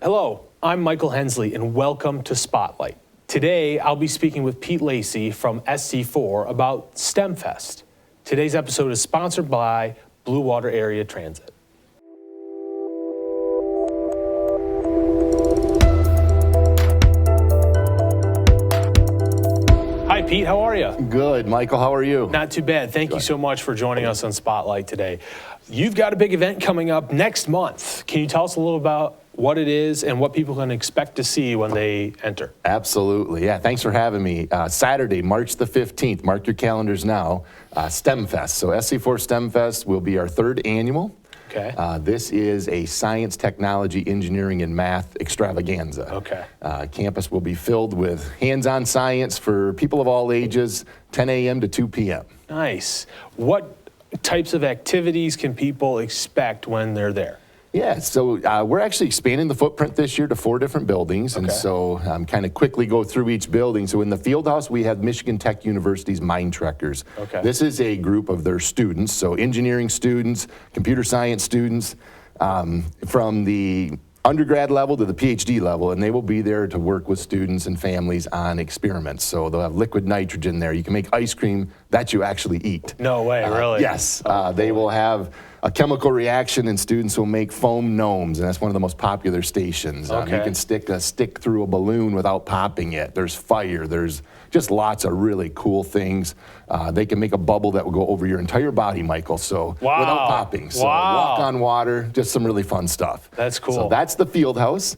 Hello, I'm Michael Hensley, and welcome to Spotlight. Today, I'll be speaking with Pete Lacey from SC4 about STEMfest. Today's episode is sponsored by Blue Water Area Transit. Hi, Pete. How are you? Good. Michael, how are you? Not too bad. Thank you so much for joining us on Spotlight today. You've got a big event coming up next month. Can you tell us a little about what it is and what people can expect to see when they enter? Absolutely. Yeah, thanks for having me. Saturday, March the 15th, mark your calendars now, STEMfest. So SC4 STEMfest will be our third annual. Okay. This is a science, technology, engineering, and math extravaganza. Okay. Campus will be filled with hands-on science for people of all ages, 10 a.m. to 2 p.m. Nice. What types of activities can people expect when they're there? Yeah, so we're actually expanding the footprint this year to 4 different buildings, and so kind of quickly go through each building. So in the field house, we have Michigan Tech University's Mind Trekkers. Okay. This is a group of their students, so engineering students, computer science students, from the undergrad level to the PhD level, and they will be there to work with students and families on experiments. So they'll have liquid nitrogen there. You can make ice cream that you actually eat. No way, really? Yes. They will have a chemical reaction, and students will make foam gnomes, and that's one of the most popular stations. You can stick a stick through a balloon without popping it. There's fire. There's just lots of really cool things. They can make a bubble that will go over your entire body, Michael, so without popping. So walk on water, just some really fun stuff. That's cool. So that's the field house.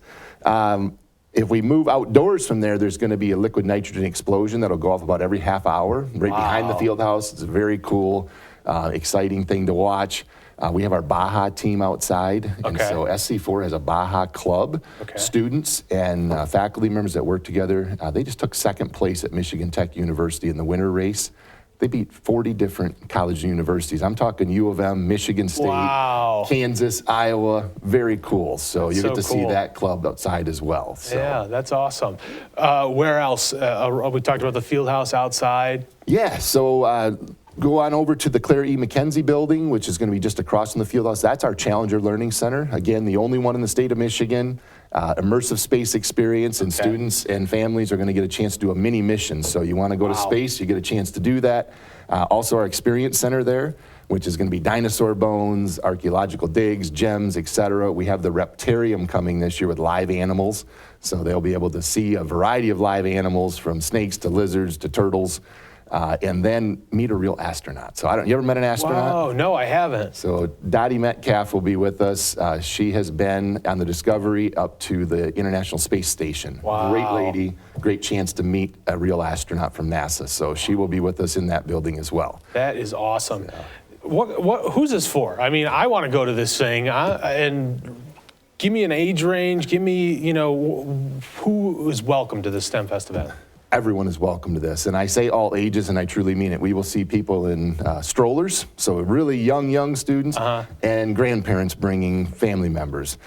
If we move outdoors from there, there's going to be a liquid nitrogen explosion that'll go off about every half hour right behind the field house. It's a very cool, exciting thing to watch. We have our Baja team outside, and so SC4 has a Baja club. Students and faculty members that work together, they just took second place at Michigan Tech University in the winter race. They beat 40 different colleges and universities. I'm talking U of M, Michigan State, Kansas, Iowa. Very cool. So you get to see that club outside as well. So. Yeah, that's awesome. Where else? We talked about the field house outside. Yeah, so go on over to the Clair McKenzie building, which is going to be just across from the field house. That's our Challenger Learning Center. Again, the only one in the state of Michigan. Immersive space experience, and students and families are going to get a chance to do a mini mission. So you want to go to space, you get a chance to do that. Also our experience center there, which is going to be dinosaur bones, archaeological digs, gems, etc. We have the Reptarium coming this year with live animals. So they'll be able to see a variety of live animals, from snakes to lizards to turtles. And then meet a real astronaut. So you ever met an astronaut? Oh, no, I haven't. So Dottie Metcalf will be with us. She has been on the Discovery up to the International Space Station. Wow. Great lady, great chance to meet a real astronaut from NASA. So she will be with us in that building as well. That is awesome. Yeah. Who's this for? I mean, I want to go to this thing, and give me an age range. Give me, who is welcome to this STEMfest event? Everyone is welcome to this, and I say all ages, and I truly mean it. We will see people in strollers, so really young students, and grandparents bringing family members.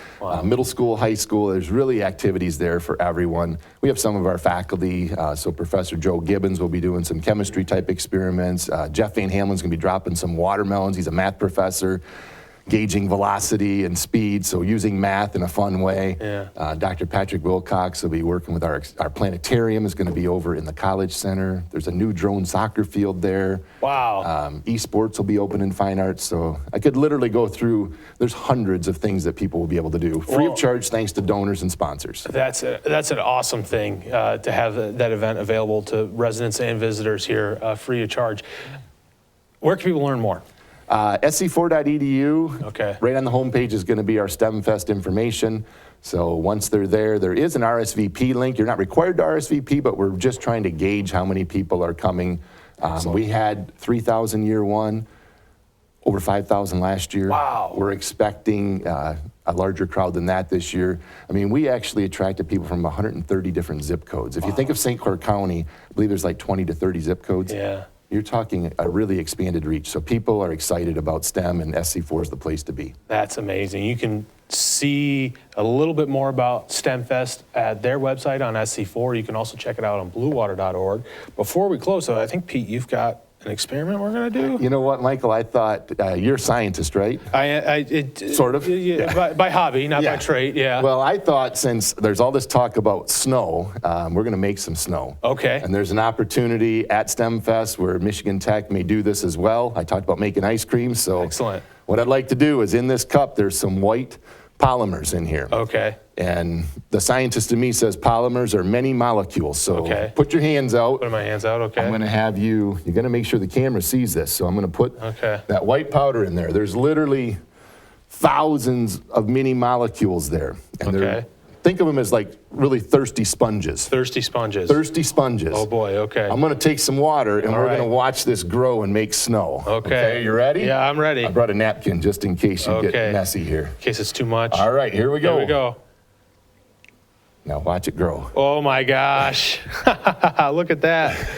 Middle school, high school, there's really activities there for everyone. We have some of our faculty, so Professor Joe Gibbons will be doing some chemistry type experiments. Jeff Van Hamelin's gonna be dropping some watermelons. He's a math professor, gauging velocity and speed, so using math in a fun way. Dr. Patrick Wilcox will be working with our planetarium, is going to be over in the College Center. There's a new drone soccer field there. Wow. Esports will be open in fine arts, so I could literally go through, there's hundreds of things that people will be able to do, free of charge thanks to donors and sponsors. That's an awesome thing to have that event available to residents and visitors here, free of charge. Where can people learn more? SC4.edu. Right on the homepage is going to be our STEMfest information. So once they're there, there is an RSVP link. You're not required to RSVP, but we're just trying to gauge how many people are coming. We had 3,000 year one, over 5,000 last year. Wow. We're expecting a larger crowd than that this year. I mean, we actually attracted people from 130 different zip codes. If you think of St. Clair County, I believe there's like 20 to 30 zip codes. Yeah. You're talking a really expanded reach. So people are excited about STEM, and SC4 is the place to be. That's amazing. You can see a little bit more about STEMfest at their website on SC4. You can also check it out on bluewater.org. Before we close, though, I think, Pete, you've got an experiment we're going to do? You know what, Michael? I thought you're a scientist, right? Sort of. By hobby, not by Yeah. trade, yeah. Well, I thought since there's all this talk about snow, we're going to make some snow. Okay. And there's an opportunity at STEMFest where Michigan Tech may do this as well. I talked about making ice cream, so Excellent. what I'd like to do is in this cup, there's some white polymers in here. Okay. And the scientist in me says polymers are many molecules. So Okay. put your hands out. Putting my hands out, okay. I'm going to have you're going to make sure the camera sees this. So I'm going to put Okay. that white powder in there. There's literally thousands of mini molecules there. And Okay. think of them as like really thirsty sponges. Thirsty sponges. Thirsty sponges. Oh boy, okay. I'm going to take some water and we're right. going to watch this grow and make snow. Okay. You ready? Yeah, I'm ready. I brought a napkin just in case you Okay. get messy here. In case it's too much. All right, here we go. Here we go. Now watch it grow. Oh my gosh. Look at that.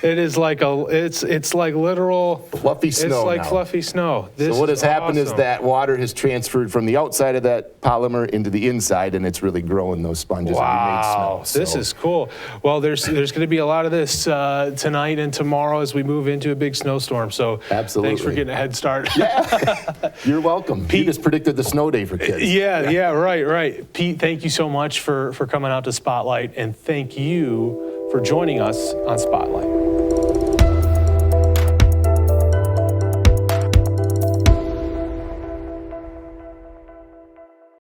It is like it's like literal Fluffy snow It's like now. fluffy snow. This So what has happened is awesome. that water has transferred from the outside of that polymer into the inside, and it's really growing those sponges Wow, and we made snow. this So is cool. Well, there's going to be a lot of this tonight and tomorrow as we move into a big snowstorm. So Absolutely. thanks for getting a head start. You're welcome. You just predicted the snow day for kids. Yeah, right. Pete, thank you so much for coming out to Spotlight, and thank you for joining us on Spotlight.